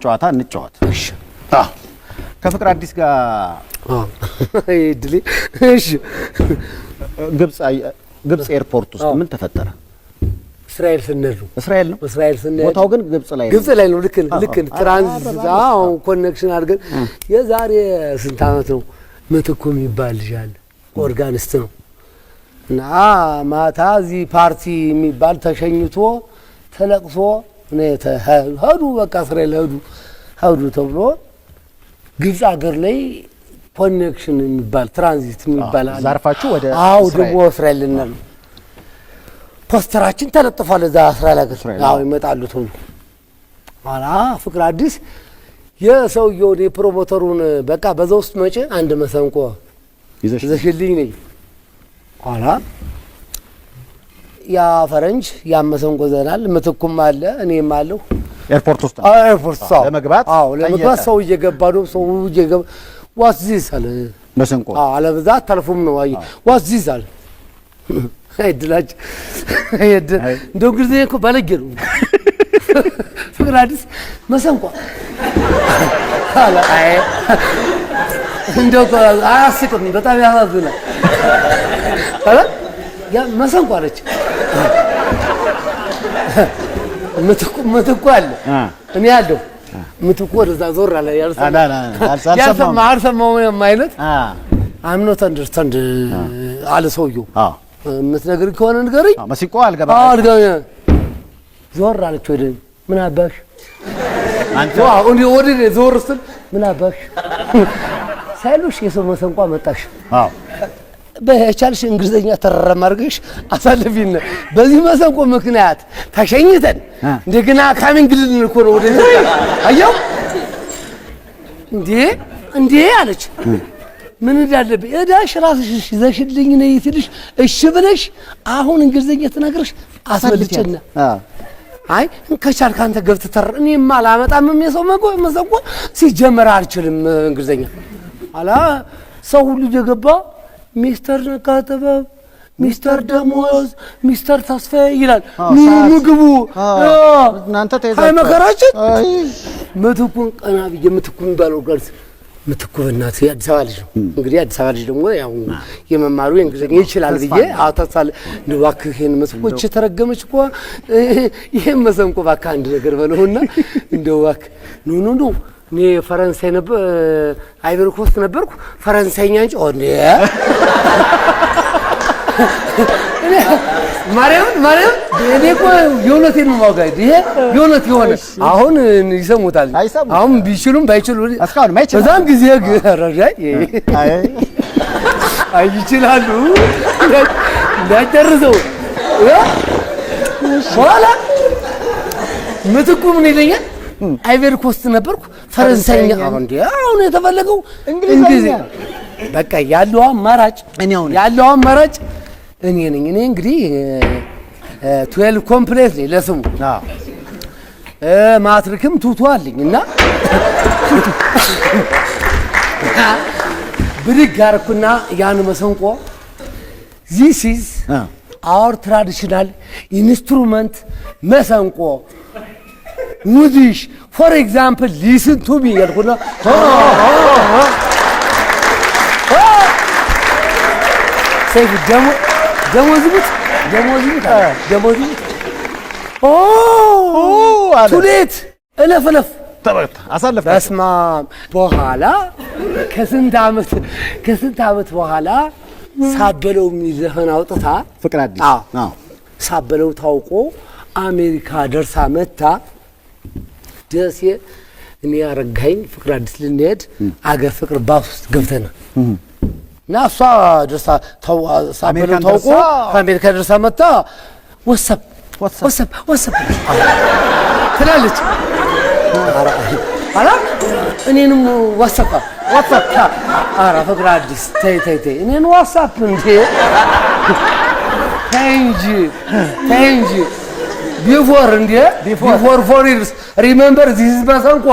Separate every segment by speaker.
Speaker 1: ጨዋታ እንጫወት። እሺ ከፍቅር አዲስ ጋር
Speaker 2: አይድሊ እሺ
Speaker 1: ግብጽ ኤርፖርት ውስጥ ምን ተፈጠረ?
Speaker 2: እስራኤል ስንል ነው።
Speaker 1: እስራኤል ስንል ቦታው ግን ግብጽ ላይ
Speaker 2: ነው። ልክ ትራንዚት ኮኔክሽን አድርገን የዛሬ ስንት ዓመት ነው ምትኩ የሚባል ልጅ አለ ኦርጋኒስት ነው እና ማታ እዚህ ፓርቲ የሚባል ተሸኝቶ ተለቅሶ ሄዱ። በቃ እስራኤል ሄዱ ተብሎ ግብጽ ሀገር ላይ ኮኔክሽን የሚባል ትራንዚት የሚባል አለ።
Speaker 1: ዛርፋችሁ ወደ
Speaker 2: ደግሞ እስራኤል ልንል ፖስተራችን ተለጥፏል። እዛ እስራኤል ሀገር ይመጣሉ ተብሎ ኋላ ፍቅር አዲስ የሰውየው የፕሮሞተሩን በቃ በዛ ውስጥ መቼ አንድ መሰንቆ ይዘሽልኝ ነኝ ኋላ ያ ፈረንጅ ያ መሰንቆ ዘናል ምትኩም አለ እኔም አለሁ
Speaker 1: ኤርፖርት ውስጥ ለመግባት
Speaker 2: ሰው እየገባ ነው። ሰው እየገባ ዋት ዚስ አለ
Speaker 1: መሰንቆ
Speaker 2: አለበዛት ተልፎም ነው አይ ዋት ዚስ አለ አይድላጭ እንደው ግርዘኝ እኮ ባለጌ ነው ፍቅር አዲስ መሰንቆ አይ እንደው አያስቅም በጣም ያሳዝናል አለ ያ መሰንቆ አለች ምትኩ አለ እኔ ያለው ምትኩ ወደዛ ዞር አለ ያልሰማው አይነት አምኖት አንደርስታንድ አለ ሰውየው የምትነግሪኝ ከሆነ ንገሪኝ
Speaker 1: መሲቆ አልገባም
Speaker 2: ዞር አለች ወደ ምን አባሽ አንተ አሁን ወደ ዞር ስትል ምን አባሽ ሳይሉሽ የሰው መሰንቋ መጣሽ በቻልሽ እንግሊዘኛ ተረረም አድርገሽ አሳልፊን በዚህ መሰንቆ ምክንያት ተሸኝተን እንደገና ካሚንግልን እኮ ነው ወደ አየው እንዴ አለች ምን እንዳለብኝ እዳሽ ራስሽ ይዘሽልኝ ነይ ትልሽ እሺ ብለሽ አሁን እንግሊዘኛ ተናግረሽ አሳልጨና አይ ከቻልክ አንተ ገብተህ ተር እኔማ አላመጣም የሰው መሰንቆ ሲጀመር አልችልም እንግሊዘኛ አላ ሰው ሁሉ እየገባ ሚስተር ነካተበብ ሚስተር ደሞዝ ሚስተር ተስፋዬ ይላል ምግቡ
Speaker 1: እናንተ ተይዛችሁ
Speaker 2: አይ መከራችን ምትኩን ቀና ብዬ ምትኩ የሚባለው ጋርስ ምትኩ በእናትህ የአዲስ አበባ ልጅ ነው እንግዲህ አዲስ አበባ ልጅ ደግሞ ያው የመማሩ የእንግሊዘኛ ይችላል ብዬ አታሳለ ንባክህ ይሄን መሰንቆ ተረገመች እኮ ይሄን መሰንቆ እባክህ አንድ ነገር በለውና እንደው እባክህ ኖ እኔ ፈረንሳይ ነበር አይቨሪ ኮስት ነበርኩ ፈረንሳይኛ እንጂ ማርያም እኔ እኮ የእውነቴን ነው የማውጋው ይሄ የእውነት የሆነ አሁን ይሰሙታል አሁን ቢችሉም ባይችሉ
Speaker 1: እስካሁን ማይችሉ
Speaker 2: በዛም ጊዜ ረጃይ አይ ይችላሉ እንዳይጨርሰው በኋላ ምትኩ ምን ይለኛል አይቨሪ ኮስት ነበርኩ ፈረንሳይኛ አሁን የተፈለገው እንግሊዝኛ በቃ ያለው አማራጭ እኔ ነኝ እኔ እንግዲህ 12 ኮምፕሌት ነኝ ለስሙ ማትሪክም ቱቱ አለኝ እና ብድግ አደረኩና ያን መሰንቆ this is our traditional instrument መሰንቆ ሙዚሽ for example listen to me ያልኩና ሰይፍ ደሞዝብት ቱሌት እለፍ
Speaker 1: አሳለፈ
Speaker 2: በስማ በኋላ ከስንት ዓመት በኋላ ሳበለው የሚዘፈን አውጥታ
Speaker 1: ፍቅር አዲስ
Speaker 2: ሳበለው ታውቆ አሜሪካ ደርሳ መታ ደሴ እኔ ያረጋኝ ፍቅር አዲስ ልንሄድ አገር ፍቅር ባስ ውስጥ ገብተና እና እሷ ደርሳ ሳበለው ታውቆ ከአሜሪካ ደርሳ መታ ወሰብ ትላለች አላ እኔንም ዋትስአፕ አራ ፍቅር አዲስ ተይ እኔን ዋትስአፕ እንዴ ተይ እንጂ before 4 years remember this is መሰንቆ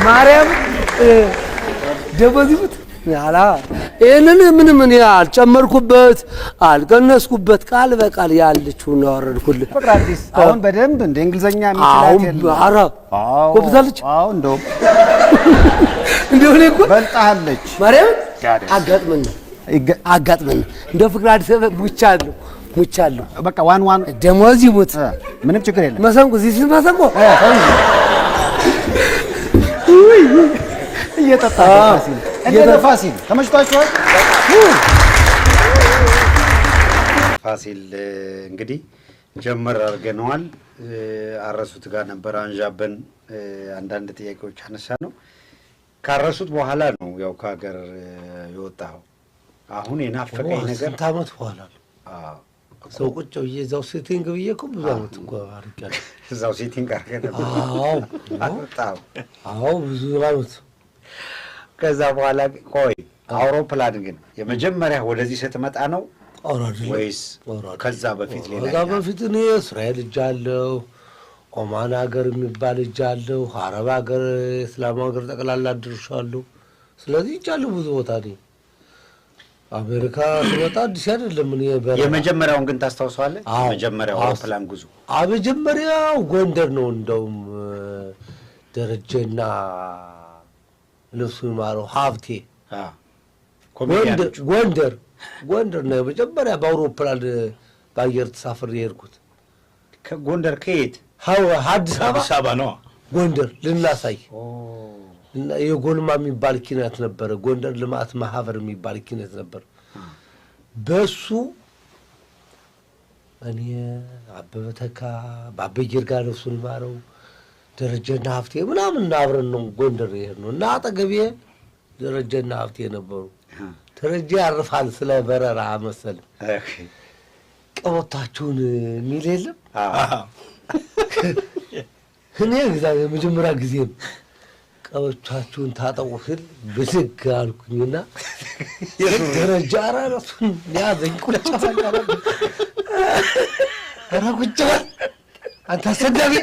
Speaker 2: ማርያም ደበዝቡት አላ ይሄንን ምን አልጨመርኩበት አልቀነስኩበት ቃል በቃል ያለችው ነው ያወረድኩልህ።
Speaker 1: ፍቅር አዲስ አሁን በደንብ እንደ እንግሊዘኛ የሚችላት የለም።
Speaker 2: ኧረ ጎብዛለች።
Speaker 1: እንደው
Speaker 2: እኔ እኮ
Speaker 1: በልጣለች።
Speaker 2: ማርያም አጋጥመን እንደው ፍቅር አዲስ ሙቻለሁ
Speaker 1: በቃ ዋን
Speaker 2: ደሞዝ ይሙት
Speaker 1: ምንም ችግር የለም።
Speaker 2: መሰንቆ እዚህ መሰንቆ
Speaker 1: እየጠጣ ፋሲል ተመችቷችኋል? ፋሲል እንግዲህ ጀመር አድርገነዋል። አረሱት ጋር ነበር አንዣበን አንዳንድ ጥያቄዎች አነሳ ነው። ካረሱት በኋላ ነው ያው ከሀገር የወጣው። አሁን የናፈቀኝ ነገር
Speaker 3: ስንት ዓመት በኋላ ነው? ሰው ቁጭ ብዬ እዛው ሴቲንግ ብዬ እኮ ብዙ ዓመት እኮ አድርጌያለሁ።
Speaker 1: እዛው ሴቲንግ አድርገህ
Speaker 3: ብዙ ዓመት።
Speaker 1: ከዛ በኋላ ቆይ አውሮፕላን ግን የመጀመሪያ ወደዚህ ስትመጣ ነው ወይስ ከዛ በፊት ሌላ?
Speaker 3: ከዛ በፊት እኔ እስራኤል እጃለሁ፣ ኦማን ሀገር የሚባል እጃለሁ፣ አረብ ሀገር፣ እስላም ሀገር ጠቅላላ አድርሻለሁ። ስለዚህ እጃለሁ ብዙ ቦታ ነኝ። አሜሪካ ስመጣ አዲስ አይደለም። እኔ
Speaker 1: የመጀመሪያውን ግን ታስታውሰዋለህ? የመጀመሪያው አውሮፕላን ጉዞ
Speaker 3: መጀመሪያው ጎንደር ነው። እንደውም ደረጀና ልብሱን ማረው ሀብቴ ጎንደር ነው የመጀመሪያ በአውሮፕላን በአየር ተሳፍሬ የሄድኩት።
Speaker 1: ከጎንደር ከየት?
Speaker 3: አዲስ አበባ ነው ጎንደር ልናሳይ እና የጎልማ የሚባል ኪነት ነበረ። ጎንደር ልማት ማህበር የሚባል ኪነት ነበር። በሱ እኔ አበበ ተካ ባበየር ጋር ልብሱን ማረው ደረጀና ሀብቴ ምናምን አብረን ነው ጎንደር የሄድነው እና አጠገቤ ደረጀና ሀብቴ ነበሩ። ደረጀ ያርፋል ስለ በረራ መሰል ቀበታችሁን የሚል የለም። እኔ እግዚአብሔር መጀመሪያ ጊዜ ቀበታችሁን ታጠቁ ስል ብድግ አልኩኝና ደረጃ ራሱን ያዘኝ። ቁጭ በል አንተ አሰዳቢ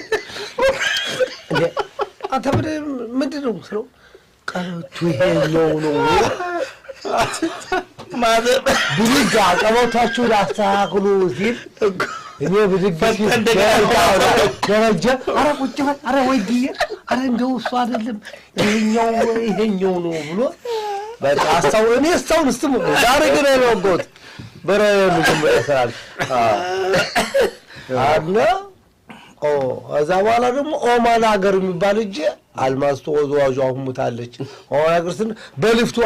Speaker 3: አንተ ምንድን ነው ስለው ቀበቱ ይሄኛው ነው ብድግ ቀበታችሁን አስተካክሉ ሲል እኔ ብድግ ደረጃ ኧረ ቁጭ በል ኧረ ወይዬ ኧረ እንደው እሱ አይደለም ይሄኛው ነው ብሎ በቃ እኔ እስካሁን ስትሙ ዛሬ ግን አይወጎት በረሉ ይሰራል አና እዛ በኋላ ደግሞ ኦማን ሀገር የሚባል እጄ አልማዝ ተወዛዋዥ አሁን ሙታለች። ኦማን ሀገር ስን በሊፍቱ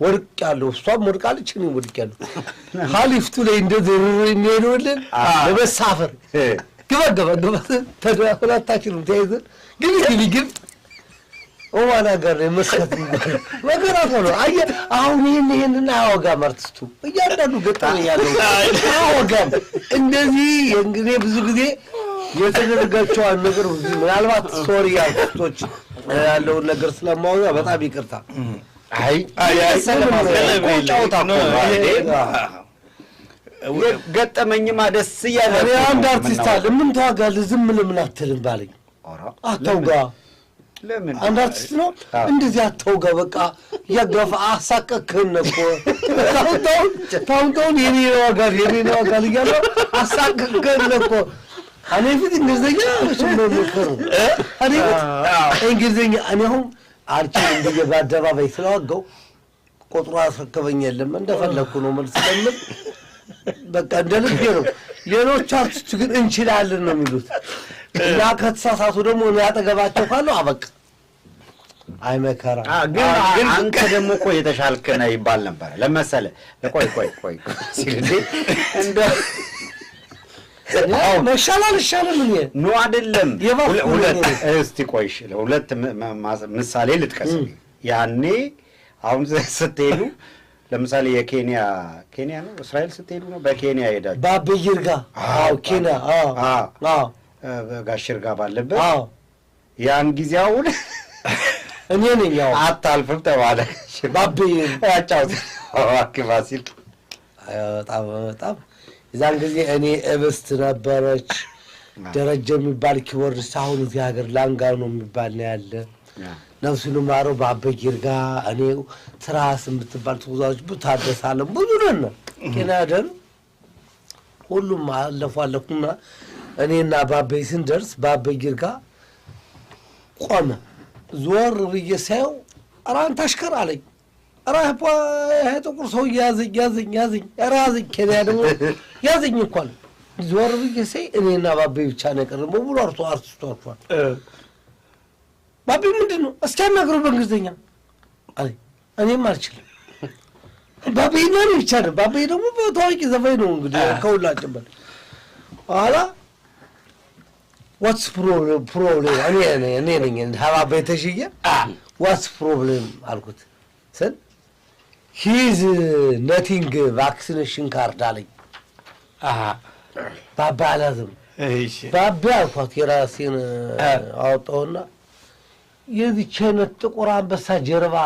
Speaker 3: ወድቄያለሁ። እሷም ወድቃለች፣ እኔም ወድቄያለሁ። ሊፍቱ ላይ እንደዚህ የሚሄዱልን ለመሳፈር ግባ ሁለታችንም ተያይዘን ግን ኦማን ሀገር ላይ መስከት ነገራት ሆኖ አየህ። አሁን ይሄንን አያወጋም አርቲስቱ እያንዳንዱ ገጠመኝ ያለው አያወጋም። እንደዚህ እንግዲህ ብዙ ጊዜ የተደረጋቸዋል ነገር ምናልባት ሶሪ አርቲስቶች ያለውን ነገር ስለማወራ በጣም ይቅርታ።
Speaker 1: ገጠመኝማ ደስ እያለ
Speaker 3: እኔ አንድ አርቲስት አለ ምን ተዋጋለህ ዝም ለምን አትልም ባለኝ። አታውጋ አንድ አርቲስት ነው እንደዚህ አታውጋ በቃ ያጋፋ አሳቀቅህን እኮ ታውንታውን የኔ ነው ዋጋል እያለው አሳቀቅህን እኮ እኔ ፊት እንግሊዝኛ ነው ምክር እኔ እንግሊዝኛ እኔ አሁን አልችልም ብዬ በአደባባይ ስለዋጋው ቁጥሩ አስረከበኝ የለም እንደፈለኩ ነው መልስ ለምን በቃ እንደልቤ ነው። ሌሎች አርቲስት ግን እንችላለን ነው የሚሉት እና ከተሳሳቱ ደግሞ እኔ አጠገባቸው ካለው አበቃ አይመከራ።
Speaker 1: ግን አንተ ደግሞ እኮ የተሻልክ ነህ ይባል ነበር ለመሰለ ቆይ ሲልዴ እንደ
Speaker 3: መሻላል ምን
Speaker 1: ነው አይደለም። እስቲ ቆይሽ ሁለት ምሳሌ ልጥቀስ። ያኔ አሁን ስትሄዱ ለምሳሌ የኬንያ ነው እስራኤል ስትሄዱ ነው በኬንያ ሄዳችሁ
Speaker 3: ባበይር ጋር ኬንያ
Speaker 1: ጋሽር ጋር ባለበት ያን ጊዜ አሁን
Speaker 3: እኔ ነኝ ያው
Speaker 1: አታልፍም ተባለ።
Speaker 3: ባበይር
Speaker 1: ያጫውት አክባሲል
Speaker 3: በጣም የዛን ጊዜ እኔ እብስት ነበረች ደረጀ የሚባል ኪቦርድ አሁን እዚህ ሀገር ላንጋኖ የሚባል ነው ያለ ነፍሱን ማረው ባበይ ይርጋ እኔው ትራስ የምትባል ተወዛዋዥ ብታደሳለም ብዙ ነን ከናደን ሁሉም አለፉና እኔና ባበይ ስንደርስ ባበይ ይርጋ ቆመ ዞር ብዬ ሳየው አራን ታሽከር አለኝ አራህ ጥቁር ሰው ያዘኝ አራዘኝ ከዚያ ደግሞ ያዘኝ እንኳን ዞር ብዬ ሳይ እኔና ባበይ ብቻ ነገር ሙሉ አርቲስቱ አርፏል ባበይ ምንድነው እስኪያናግረው በእንግሊዝኛ አለኝ እኔም አልችልም ባበይ ነው ብቻ ነው ባበይ ደግሞ ታዋቂ ዘፋኝ ነው እንግዲህ ከሁላችን በል አላ what's problem እኔ ነኝ ባበይ ተሽየ what's problem አልኩት ስል he's nothing vaccination card አለኝ ባባ አላዝም እሺ ባባ አልኳት የራሴን አውጣውና የዚህ ቸነት ጥቁር አንበሳ ጀርባ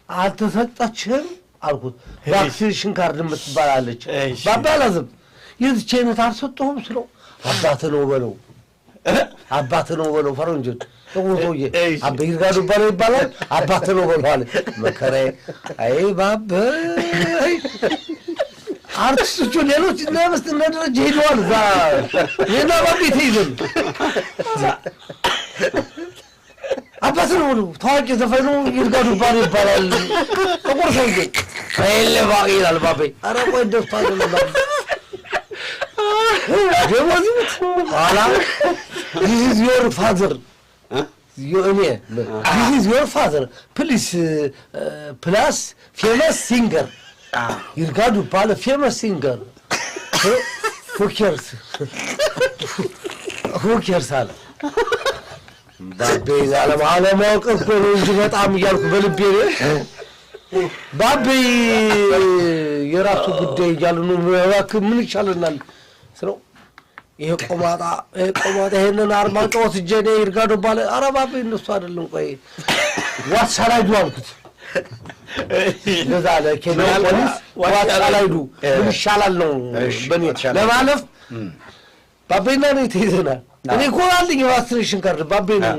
Speaker 3: አልተሰጣችህም አልኩት ቫክሲኔሽን ካርድ የምትባላለች ባባ አላዝም የዚህ ቸነት አልሰጠሁም ስለው አባት ነው በለው ፈረንጅ ተውቶዬ አበይ ይርጋዱ ባለው ይባላል አባት ነው በለው አለ መከራዬ አይ ባባይ አርቲስቶቹ ሌሎች ለምስት እንደደረጀ ሄደዋል ዛ የና ባባይ ተይዘን አባት ነው በለው ታዋቂ ዘፋኝ ነው ይርጋዱ ባለው ይባላል ጥቁር ሰውዬ ከሌለ ይላል ባባይ ኧረ ቆይ ደፍታ ነው ደሞዝት አላ this is your father this is your father please plus famous singer ይርጋዱ ባለ famous singer who cares አለ ባበይ አለማወቅ እኮ ነው እንጂ በጣም እያልኩ በልቤ ባበይ የራሱ ጉዳይ እያሉ ነው እባክህ ምን ይቻለናል ስለው ይሄ ቆማጣ ይሄንን አርማጮት ጀኔ ይርጋዱ ባለ ኧረ ባበይ እነሱ አይደለም ቆይ ዋትሳላይዱ አልኩት ለዛለ ከኔ ፖሊስ ዋትሳላይዱ ምን ይሻላል ነው በኔ ለማለፍ ባበይና ነው ተይዘናል እኔ ኮላልኝ ቫክሲኔሽን ካርድ ባበይ ነው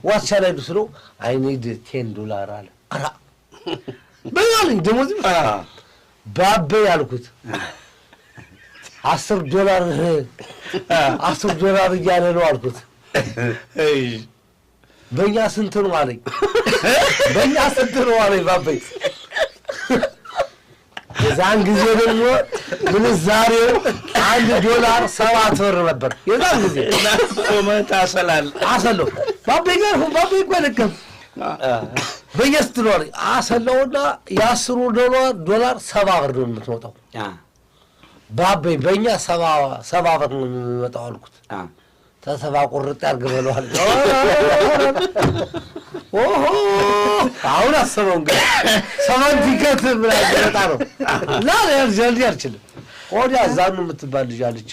Speaker 3: ዋትሳላይዱ ስለው አይ ኒድ $10 አለ ኧረ በያለኝ ደሞዝ ባበይ አልኩት $10 እያለ ነው አልኩት በእኛ ስንት ነው አለኝ በእኛ ስንት ነው አለኝ ባበይ የዛን ጊዜ ደግሞ ምንዛሬው $1 7 ብር ነበር የዛን ጊዜ
Speaker 1: ኮመንት
Speaker 3: አሰለው ባበይ ጋር ባበይ ቆለከም በየስት ነው አሰለውና $10 7 ብር ነው የምትወጣው ባበይ በእኛ 7 ብር ነው የሚወጣው አልኩት ተሰባ ቁርጥ ያርገበለዋል ኦሆ አሁን አሰበው እንግዲህ ሰማንቲከት ብላኝ ወጣ ነው ላል ያርችልም ወዲያ ዛኑ የምትባል ልጅ አለች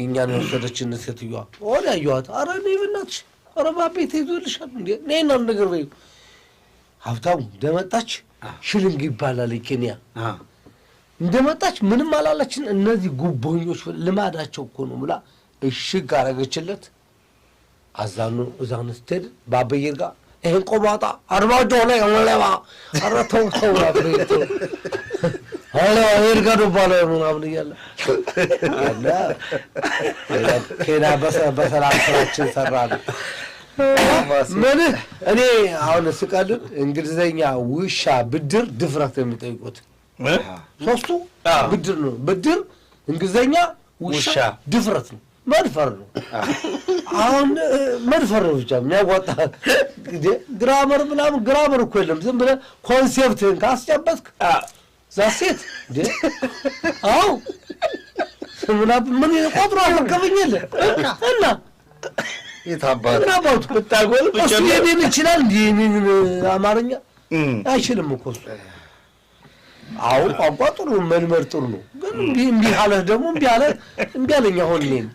Speaker 3: እኛን ወሰደችን ሴትዮዋ ወዲያ ያዩት ኧረ ነይ በእናትሽ ኧረ ባበይ ተይዞልሻል እንዴ ነይ ነው ነገር በይው ሀብታሙ እንደመጣች ሽልንግ ይባላል ኬንያ እንደመጣች ምንም አላለችን እነዚህ ጉቦኞች ልማዳቸው እኮ ነው ሙላ እሺግ አረገችለት አዛኑ ስትሄድ ባበይ ይርጋ ይሄን ቆማጣ አርባጆ ላይ ወለባ አረተው አለ ይርጋዱ ባለው ምናምን ይያለ ከና በሰላም ስራችን ሰራን ምን እኔ አሁን ስቀልድ እንግሊዘኛ ውሻ ብድር ድፍረት የሚጠይቁት ሶስቱ ብድር ነው ብድር እንግሊዘኛ ውሻ ድፍረት ነው መድፈር ነው አሁን መድፈር ነው ብቻ የሚያወጣ ግራመር ምናምን ግራመር እኮ የለም ዝም ብለህ ኮንሴፕትን ካስጨበጥክ ዛሴት አው ምን ቆጥሮ አልከብኝልህ እና የታባቱ ብታጎል እሱ የኔን ይችላል እንዴ አማርኛ አይችልም እኮ እሱ አው ቋንቋ ጥሩ መልመድ ጥሩ ነው ግን እምቢ አለህ ደግሞ እምቢ አለኝ አሁን እኔን